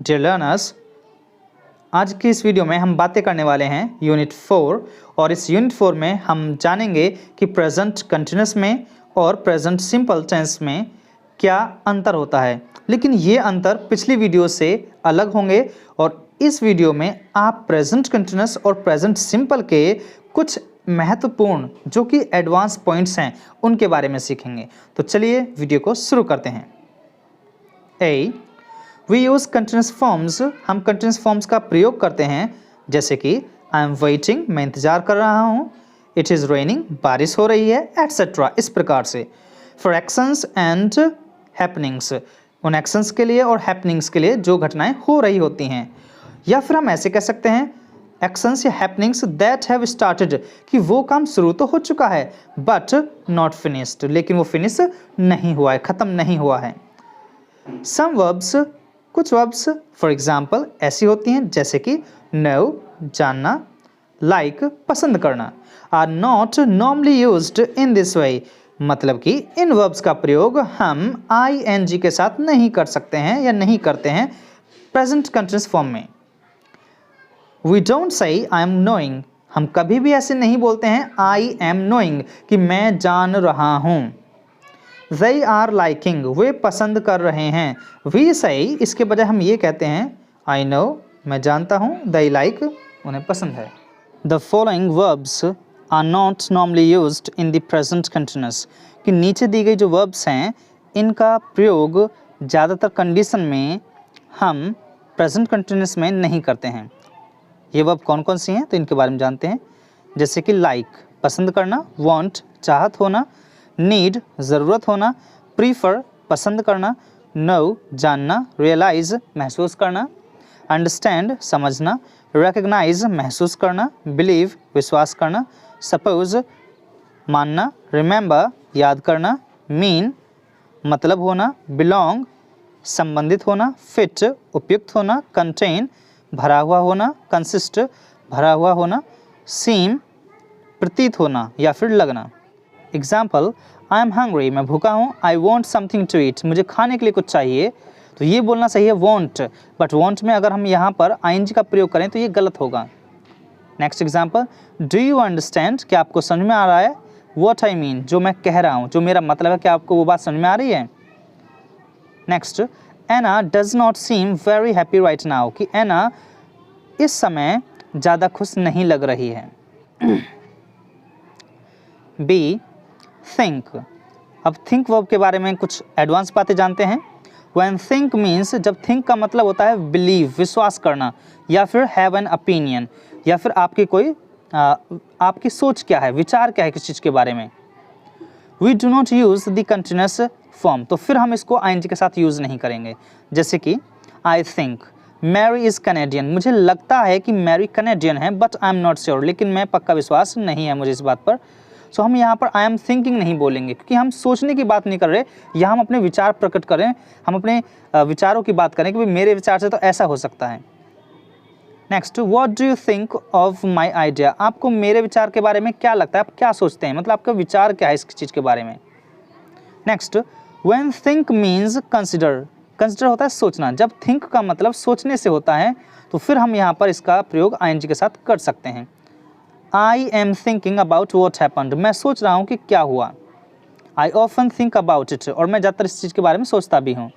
Dear learners, आज की इस वीडियो में हम बातें करने वाले हैं यूनिट 4 और इस यूनिट 4 में हम जानेंगे कि प्रेजेंट कंटिन्यूअस में और प्रेजेंट सिंपल टेंस में क्या अंतर होता है। लेकिन ये अंतर पिछली वीडियो से अलग होंगे और इस वीडियो में आप प्रेजेंट कंटिन्यूअस और प्रेजेंट सिंपल के कुछ महत्वपूर्ण जो कि एडवांस पॉइंट्स हैं उनके बारे में सीखेंगे। तो चलिए वीडियो को शुरू करते हैं। ए, वी यूज़ कंटिन्यूअस फॉर्म्स। हम कंटिन्यूअस फॉर्म्स का प्रयोग करते हैं, जैसे कि आई एम वेटिंग, मैं इंतजार कर रहा हूँ, इट इज़ रेनिंग, बारिश हो रही है, एट्सेट्रा। इस प्रकार से फॉर एक्शंस एंड हैपनिंग्स, उन एक्शंस के लिए और हैपनिंग्स के लिए जो घटनाएं हो रही होती हैं। या फिर हम ऐसे कह सकते हैं एक्शंस या हैपनिंग्स दैट हैव स्टार्टेड, कि वो काम शुरू तो हो चुका है बट नॉट फिनिश्ड, लेकिन वो फिनिश नहीं हुआ है, ख़त्म नहीं हुआ है। सम वर्ब्स, कुछ वर्ब्स फॉर एग्जाम्पल ऐसी होती हैं जैसे कि नो, जानना, लाइक, पसंद करना, are not normally used in this way, मतलब कि इन वर्ब्स का प्रयोग हम ing के साथ नहीं कर सकते हैं या नहीं करते हैं प्रेजेंट कंटिन्यूअस फॉर्म में। We don't say I am knowing, हम कभी भी ऐसे नहीं बोलते हैं आई एम नोइंग कि मैं जान रहा हूँ। They are liking, वे पसंद कर रहे हैं। We say, इसके बजाय हम ये कहते हैं I know, मैं जानता हूँ, they like, उन्हें पसंद है। The following verbs are not normally used in the present continuous, कि नीचे दी गई जो verbs हैं इनका प्रयोग ज़्यादातर कंडीशन में हम प्रेजेंट कंटिन्यूस में नहीं करते हैं। ये वर्ब कौन कौन सी हैं तो इनके बारे में जानते हैं, जैसे कि लाइक, पसंद करना, वांट, चाहत होना, नीड, ज़रूरत होना, प्रीफर, पसंद करना, नो, जानना, रियलाइज, महसूस करना, अंडरस्टैंड, समझना, रिकग्नाइज, महसूस करना, बिलीव, विश्वास करना, सपोज, मानना, रिमेंबर, याद करना, मीन, मतलब होना, बिलोंग, संबंधित होना, फिट, उपयुक्त होना, कंटेन, भरा हुआ होना, कंसिस्ट, भरा हुआ होना, सीम, प्रतीत होना या फिर लगना। एग्जाम्पल, आई एम हंग्री, मैं भूखा हूँ, I want something to eat, मुझे खाने के लिए कुछ चाहिए, तो ये बोलना सही है वॉन्ट, बट वॉन्ट में अगर हम यहाँ पर ing का प्रयोग करें तो ये गलत होगा। Next example, do you understand, क्या आपको समझ में आ रहा है, वॉट आई मीन, जो मैं कह रहा हूँ, जो मेरा मतलब है, क्या आपको वो बात समझ में आ रही है। Next, Anna does not seem very happy right now, कि एना इस समय ज़्यादा खुश नहीं लग रही है। बी, थिंक, अब थिंक वर्ब के बारे में कुछ एडवांस बातें जानते हैं। When think means, जब थिंक का मतलब होता है बिलीव, विश्वास करना, या फिर हैव एन ओपिनियन, या फिर आपकी कोई आपकी सोच क्या है, विचार क्या है किसी चीज़ के बारे में। We do not use the continuous form, तो फिर हम इसको ing के साथ यूज़ नहीं करेंगे। जैसे कि I think Mary is Canadian, मुझे लगता है कि मैरी कनेडियन है but I am not sure, लेकिन मैं पक्का विश्वास नहीं है मुझे इस बात पर। सो हम यहाँ पर आई एम थिंकिंग नहीं बोलेंगे, क्योंकि हम सोचने की बात नहीं कर रहे, यहाँ हम अपने विचार प्रकट करें, हम अपने विचारों की बात करें कि भाई मेरे विचार से तो ऐसा हो सकता है। Next, what do you think of my idea, आपको मेरे विचार के बारे में क्या लगता है, आप क्या सोचते हैं, मतलब आपका विचार क्या है इस चीज़ के बारे में। Next, when think means consider, consider होता है सोचना, जब थिंक का मतलब सोचने से होता है तो फिर हम यहाँ पर इसका प्रयोग ing के साथ कर सकते हैं। I am thinking about what happened, मैं सोच रहा हूँ कि क्या हुआ। I often think about it, और मैं ज़्यादातर इस चीज़ के बारे में सोचता भी हूँ।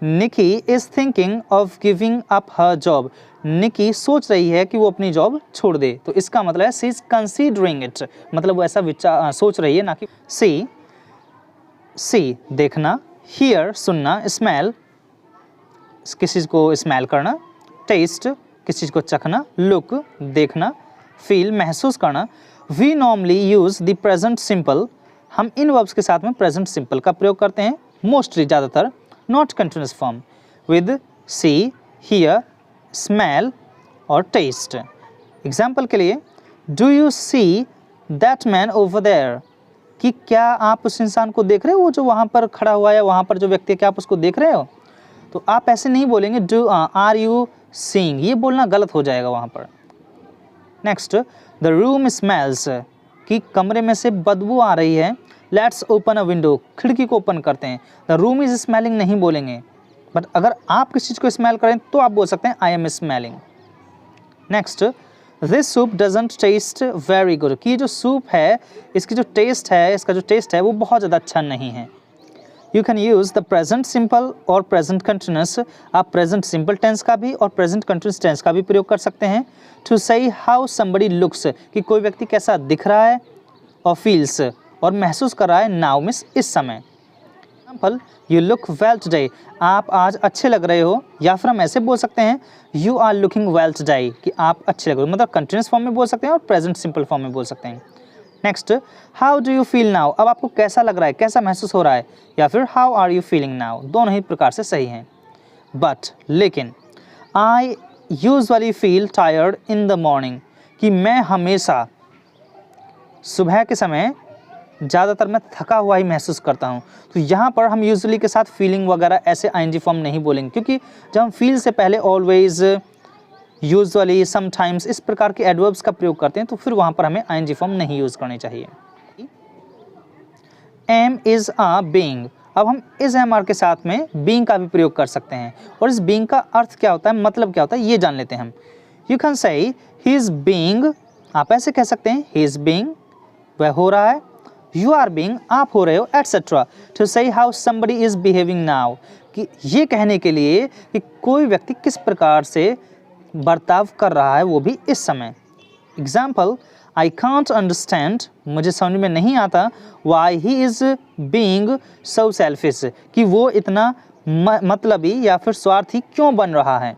Nikki is thinking of giving up her job, Nikki सोच रही है कि वो अपनी जॉब छोड़ दे, तो इसका मतलब है सी इज़ कंसीडरिंग इट, मतलब वो ऐसा विचार सोच रही है, ना कि सी देखना, हियर सुनना, स्मेल किसी चीज़ को स्मेल करना, टेस्ट किसी चीज़ को चखना, लुक देखना, फील महसूस करना। We normally use the present simple, हम इन वर्ब्स के साथ में प्रेजेंट सिंपल का प्रयोग करते हैं मोस्टली, ज़्यादातर not continuous form with see, hear, smell और टेस्ट। एग्जाम्पल के लिए, do you see that man over there, कि क्या आप उस इंसान को देख रहे हो, वो जो वहाँ पर खड़ा हुआ है, वहाँ पर जो व्यक्ति है, क्या आप उसको देख रहे हो। तो आप ऐसे नहीं बोलेंगे डू आर यू सीइंग, ये बोलना गलत हो जाएगा वहाँ पर। नेक्स्ट, द रूम स्मेल्स, कि कमरे में से बदबू आ रही है, लेट्स ओपन अ विंडो, खिड़की को ओपन करते हैं। द रूम इज स्मेलिंग नहीं बोलेंगे, बट अगर आप किसी चीज़ को स्मेल करें तो आप बोल सकते हैं I am smelling. Next, this soup doesn't taste very good, कि जो सूप है इसकी जो टेस्ट है, इसका जो टेस्ट है वो बहुत ज़्यादा अच्छा नहीं है। You can use the present simple और प्रेजेंट कंटिन्यूस, आप प्रेजेंट सिंपल टेंस का भी और प्रेजेंट कंटिन्यूस टेंस का भी प्रयोग कर सकते हैं। To say how somebody looks, कि कोई व्यक्ति कैसा दिख रहा है, और फील्स और महसूस कर रहा है, नाउ मीन्स इस समय। Example, you look well today, आप आज अच्छे लग रहे हो, या फिर हम ऐसे बोल सकते हैं you are looking well today, कि आप अच्छे लग रहे हो, मतलब कंटिन्यूस फॉर्म में बोल सकते हैं और प्रेजेंट सिंपल फॉर्म में बोल सकते हैं। Next, how do you feel now, अब आपको कैसा लग रहा है, कैसा महसूस हो रहा है, या फिर how are you feeling now, दोनों ही प्रकार से सही हैं। बट लेकिन, I usually feel tired in the morning, कि मैं हमेशा सुबह के समय ज़्यादातर मैं थका हुआ ही महसूस करता हूँ। तो यहाँ पर हम यूजुअली के साथ फीलिंग वगैरह ऐसे आईएनजी फॉर्म नहीं बोलेंगे, क्योंकि जब हम फील से पहले ऑलवेज, यूजुअली, समटाइम्स इस प्रकार के एडवर्ब्स का प्रयोग करते हैं, तो फिर वहाँ पर हमें आईएनजी फॉर्म नहीं यूज़ करनी चाहिए। एम इज़ अ बीइंग, अब हम इस एम आर के साथ में बीइंग का भी प्रयोग कर सकते हैं, और इस बीइंग का अर्थ क्या होता है, मतलब क्या होता है, ये जान लेते हैं हम। You can say he is being, आप ऐसे कह सकते हैं ही इज़ बीइंग, वह हो रहा है, यू आर बीइंग, आप हो रहे हो, etcetera. To say how somebody is behaving now, कि ये कहने के लिए कि कोई व्यक्ति किस प्रकार से बर्ताव कर रहा है, वो भी इस समय। एग्जाम्पल, आई कांट अंडरस्टैंड, मुझे समझ में नहीं आता, why he is being so selfish, कि वो इतना मतलबी या फिर स्वार्थी क्यों बन रहा है।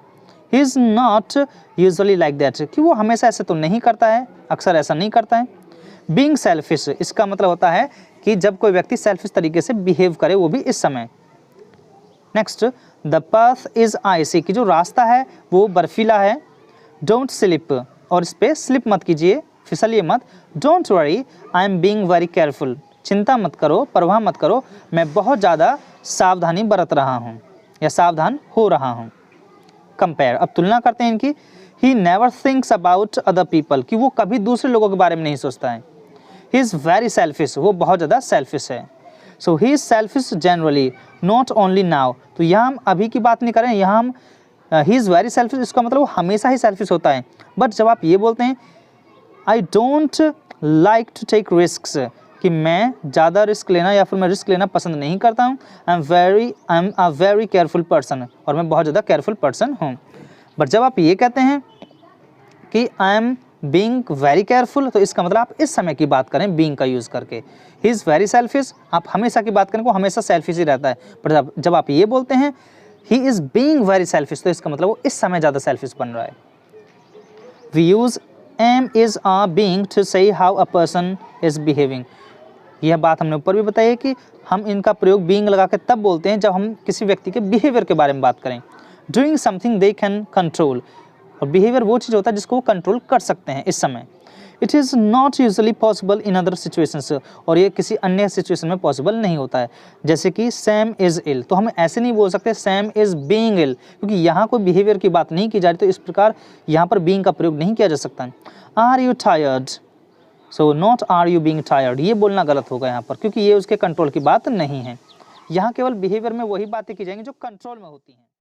He is not usually like that, कि वो हमेशा ऐसे तो नहीं करता है, अक्सर ऐसा नहीं करता है। बीइंग सेल्फिश, इसका मतलब होता है कि जब कोई व्यक्ति सेल्फिश तरीके से बिहेव करे, वो भी इस समय। नेक्स्ट, द पाथ इज़ आइसी, कि जो रास्ता है वो बर्फीला है। डोंट स्लिप, और इस पर स्लिप मत कीजिए, फिसलिए मत। Don't worry, I am being very careful, चिंता मत करो, परवाह मत करो, मैं बहुत ज़्यादा सावधानी बरत रहा हूँ या सावधान हो रहा हूँ। कंपेयर, अब तुलना करते हैं इनकी। He never thinks about other people, कि वो कभी दूसरे लोगों के बारे में नहीं सोचता है। ही इज़ वेरी सेल्फिश, वो बहुत ज़्यादा सेल्फिश है। So he is selfish generally, not only now, तो यहाँ हम अभी की बात नहीं करें, यहाँ हम ही इज़ वेरी सेल्फिश, इसका मतलब वो हमेशा ही सेल्फिश होता है। बट जब आप ये बोलते हैं I don't like to take risks, कि मैं ज़्यादा रिस्क लेना या फिर मैं रिस्क लेना पसंद नहीं करता हूँ। I am a very careful person, और मैं बहुत ज़्यादा केयरफुल पर्सन हूँ। बट जब आप ये कहते हैं कि I am being very careful, तो इसका मतलब आप इस समय की बात करें बीइंग का यूज़ करके। ही इज़ वेरी सेल्फिश, आप हमेशा की बात करें, वो हमेशा सेल्फिश ही रहता है। पर जब आप ये बोलते हैं he is being very selfish, तो इसका मतलब वो इस समय ज़्यादा सेल्फिश बन रहा है। We use am is a being to say how a person is behaving, यह बात हमने ऊपर भी बताई है कि हम इनका प्रयोग बीइंग लगा के तब बोलते हैं जब हम किसी व्यक्ति के बिहेवियर के बारे में बात करें। Doing something they can control, और बिहेवियर वो चीज़ होता है जिसको वो कंट्रोल कर सकते हैं इस समय। It is not usually possible in other situations, और ये किसी अन्य सिचुएशन में पॉसिबल नहीं होता है। जैसे कि सैम इज़ इल, तो हम ऐसे नहीं बोल सकते सैम इज़ बीइंग इल, क्योंकि यहाँ कोई बिहेवियर की बात नहीं की जा रही, तो इस प्रकार यहाँ पर बीइंग का प्रयोग नहीं किया जा सकता। Are you tired, so not are you being tired, ये बोलना गलत होगा यहाँ पर, क्योंकि ये उसके कंट्रोल की बात नहीं है। यहाँ केवल बिहेवियर में वही बातें की जाएंगी जो कंट्रोल में होती हैं।